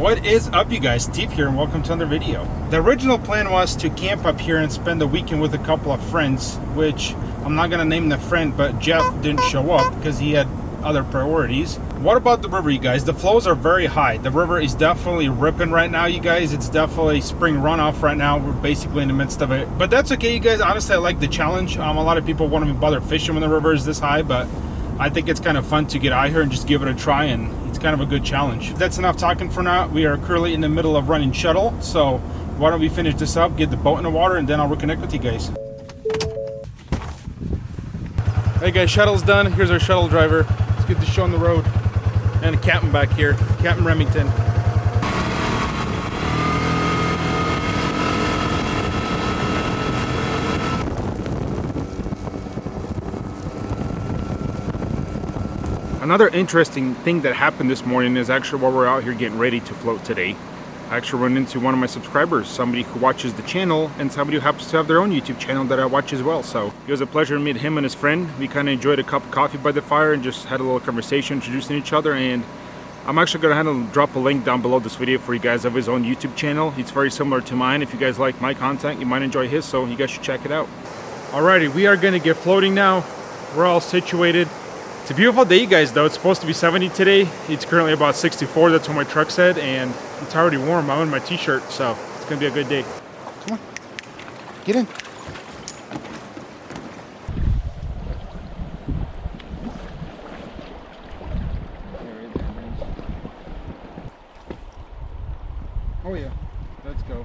What is up, you guys? Steve here and welcome to another video. The original plan was to camp up here and spend the weekend with a couple of friends, which I'm not gonna name the friend, but Jeff didn't show up because he had other priorities. What about the river, you guys? The flows are very high. The river is definitely ripping right now, you guys. It's definitely spring runoff right now. We're basically in the midst of it, but that's okay, you guys. Honestly, I like the challenge. A lot of people won't even bother fishing when the river is this high, but I think it's kind of fun to get out here and just give it a try, and it's kind of a good challenge. That's enough talking for now. We are currently in the middle of running shuttle, so why don't we finish this up, get the boat in the water, and then I'll reconnect with you guys. Hey guys, shuttle's done. Here's our shuttle driver. Let's get the show on the road. And a captain back here, Captain Remington. Another interesting thing that happened this morning is actually while we're out here getting ready to float today, I actually run into one of my subscribers, somebody who watches the channel and somebody who happens to have their own YouTube channel that I watch as well. So it was a pleasure to meet him and his friend. We kind of enjoyed a cup of coffee by the fire and just had a little conversation, introducing each other. And I'm actually going to drop a link down below this video for you guys of his own YouTube channel. It's very similar to mine. If you guys like my content, you might enjoy his, so you guys should check it out. Alrighty, we are going to get floating now. We're all situated. It's a beautiful day, you guys, though. It's supposed to be 70 today. It's currently about 64. That's what my truck said, and it's already warm. I'm in my t-shirt, so it's gonna be a good day. Come on, get in. Oh yeah, let's go.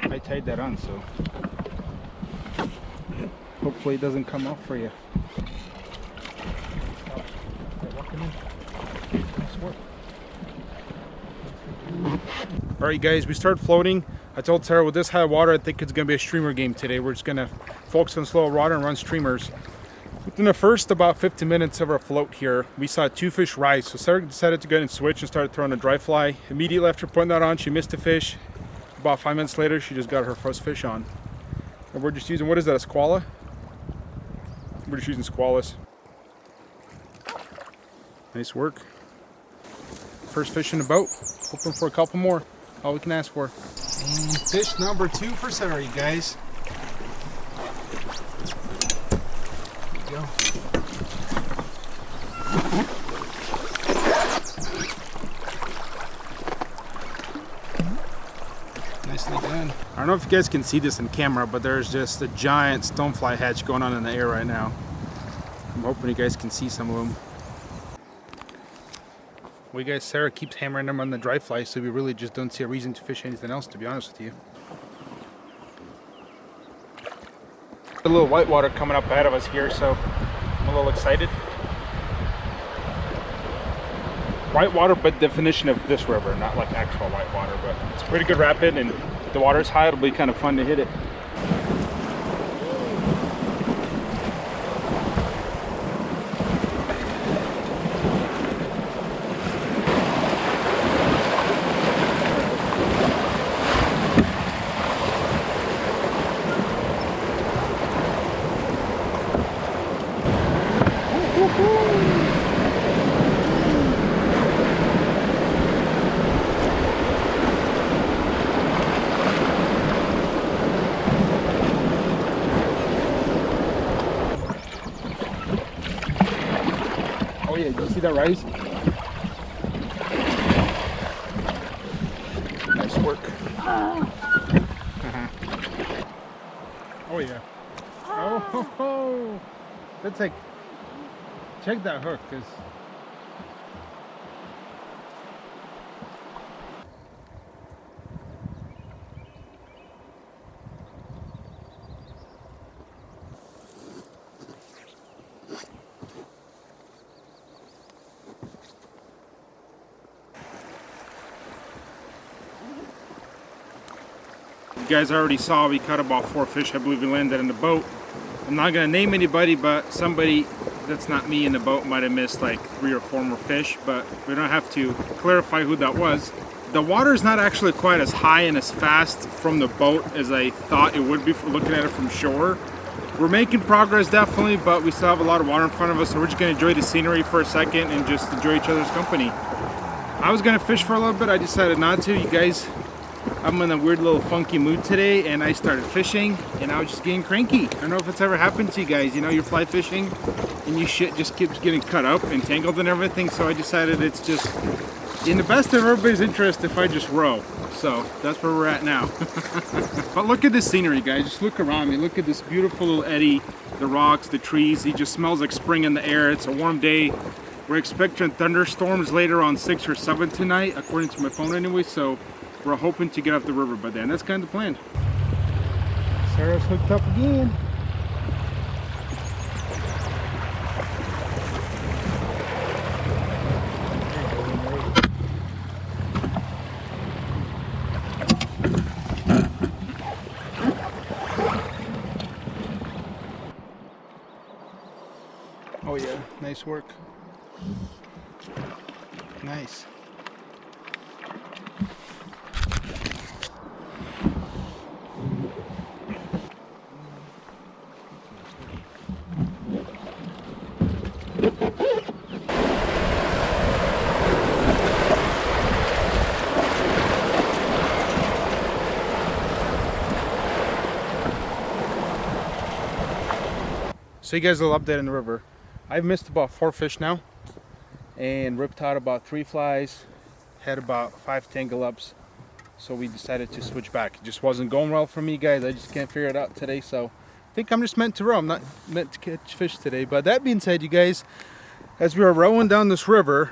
I tied that on, so hopefully it doesn't come off for you. Alright guys, we started floating. I told Sarah with this high water I think it's going to be a streamer game today. We're just going to focus on slow water and run streamers. Within the first about 15 minutes of our float here, we saw 2 fish rise. So Sarah decided to go ahead and switch and started throwing a dry fly. Immediately after putting that on, she missed a fish. About 5 minutes later, she just got her first fish on. And we're just using, what is that, a squala? We're just using squalas. Nice work. First fish in the boat. Hoping for a couple more. All we can ask for. And fish number 2 for Sarah, you guys. There you go. Nicely done. I don't know if you guys can see this in camera, but there's just a giant stonefly hatch going on in the air right now. I'm hoping you guys can see some of them. Well, you guys, Sarah keeps hammering them on the dry fly, so we really just don't see a reason to fish anything else, to be honest with you. A little whitewater coming up ahead of us here, so I'm a little excited. Whitewater, but definition of this river, not like actual whitewater, but it's a pretty good rapid, and if the water's high, it'll be kind of fun to hit it. Oh yeah, did you see that rise? Nice work. Oh yeah. Oh ho ho! That's like, check that hook, cause you guys already saw we caught about 4 fish. I believe we landed in the boat. I'm not gonna name anybody, but somebody that's not me in the boat might have missed like 3 or 4 more fish, but we don't have to clarify who that was. The water is not actually quite as high and as fast from the boat as I thought it would be from looking at it from shore. We're making progress definitely, but we still have a lot of water in front of us, so we're just gonna enjoy the scenery for a second and just enjoy each other's company. I was gonna fish for a little bit, I decided not to. You guys, I'm in a weird little funky mood today, and I started fishing and I was just getting cranky. I don't know if it's ever happened to you guys. You know, you're fly fishing and your shit just keeps getting cut up and tangled and everything, so I decided it's just in the best of everybody's interest if I just row. So that's where we're at now. But look at this scenery, guys. Just look around me. Look at this beautiful little eddy, the rocks, the trees. It just smells like spring in the air. It's a warm day. We're expecting thunderstorms later on 6 or 7 tonight, according to my phone anyway, so we're hoping to get up the river by then. That's kind of the plan. Sarah's hooked up again. Oh yeah, nice work. Nice. So you guys will update in the river. I've missed about 4 fish now and ripped out about 3 flies, had about 5 tangle ups, so we decided to switch back. It just wasn't going well for me, guys. I just can't figure it out today, so I think I'm just meant to row. I'm not meant to catch fish today. But that being said, you guys, as we were rowing down this river,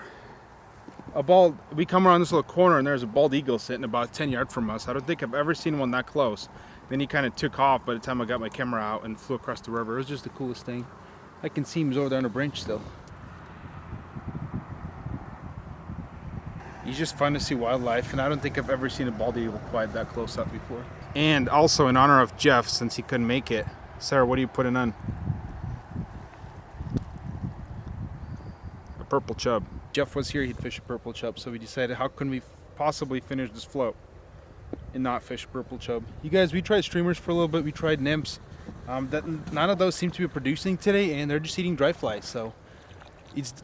we come around this little corner and there's a bald eagle sitting about 10 yards from us. I don't think I've ever seen one that close. Then he kind of took off by the time I got my camera out and flew across the river. It was just the coolest thing. I can see him over there on a branch still. He's just fun to see wildlife, and I don't think I've ever seen a bald eagle quite that close up before. And also in honor of Jeff, since he couldn't make it, Sarah, what are you putting on? A purple chub. Jeff was here, he'd fish a purple chub, so we decided how can we possibly finish this float and not fish purple chub. You guys, we tried streamers for a little bit, we tried nymphs. None of those seem to be producing today, and they're just eating dry flies, so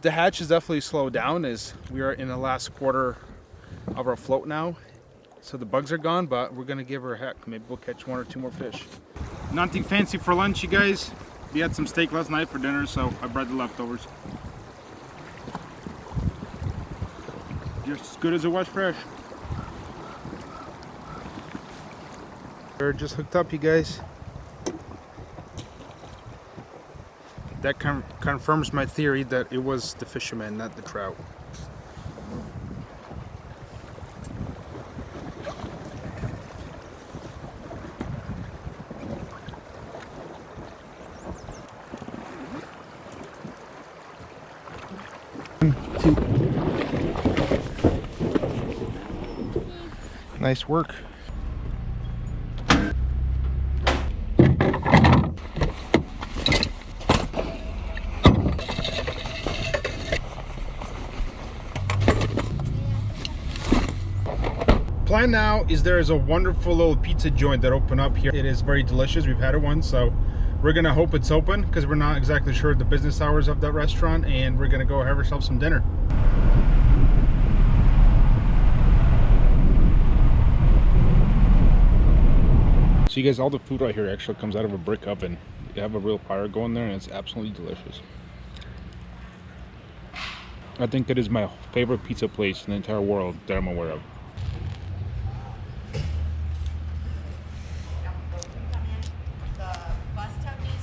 the hatch is definitely slowed down as we are in the last quarter of our float now. So the bugs are gone, but we're gonna give her a heck. Maybe we'll catch 1 or 2 more fish. Nothing fancy for lunch, you guys. We had some steak last night for dinner, so I brought the leftovers. Just as good as it was fresh. We're just hooked up, you guys. That confirms my theory that it was the fisherman, not the trout. Nice work. Plan now is there is a wonderful little pizza joint that opened up here. It is very delicious. We've had it once, so we're gonna hope it's open because we're not exactly sure the business hours of that restaurant, and we're gonna go have ourselves some dinner. So you guys, all the food right here actually comes out of a brick oven. They have a real fire going there, and it's absolutely delicious. I think it is my favorite pizza place in the entire world that I'm aware of.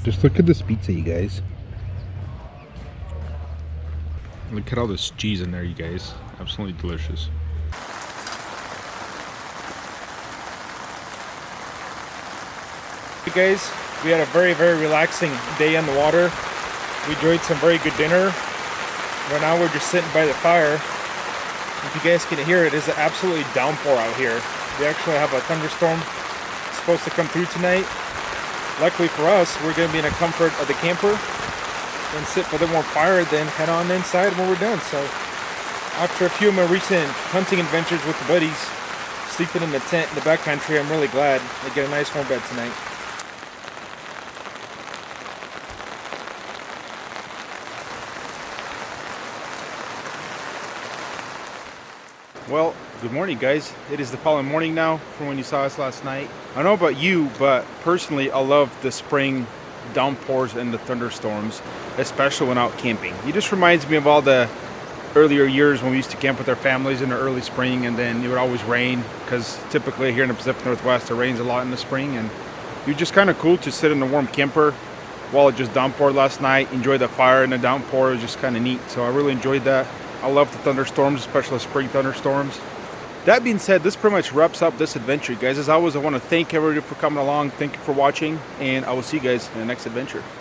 Just look at this pizza, you guys. Look at all this cheese in there, you guys. Absolutely delicious. Hey guys, we had a very relaxing day on the water. We enjoyed some very good dinner. Right now we're just sitting by the fire. If you guys can hear it, it's an absolutely downpour out here. We actually have a thunderstorm supposed to come through tonight. Luckily for us, we're going to be in the comfort of the camper and sit by the warm fire, then head on inside when we're done. So After a few of my recent hunting adventures with the buddies, sleeping in the tent in the backcountry, I'm really glad I get a nice warm bed tonight. Well, good morning, guys. It is the following morning now from when you saw us last night. I don't know about you, but personally, I love the spring downpours and the thunderstorms, especially when out camping. It just reminds me of all the earlier years when we used to camp with our families in the early spring, and then it would always rain, because typically here in the Pacific Northwest it rains a lot in the spring, and it was just kind of cool to sit in a warm camper while it just downpoured last night, enjoy the fire and the downpour. It was just kind of neat, so I really enjoyed that. I love the thunderstorms, especially spring thunderstorms. That being said, this pretty much wraps up this adventure, guys. As always, I want to thank everybody for coming along. Thank you for watching, and I will see you guys in the next adventure.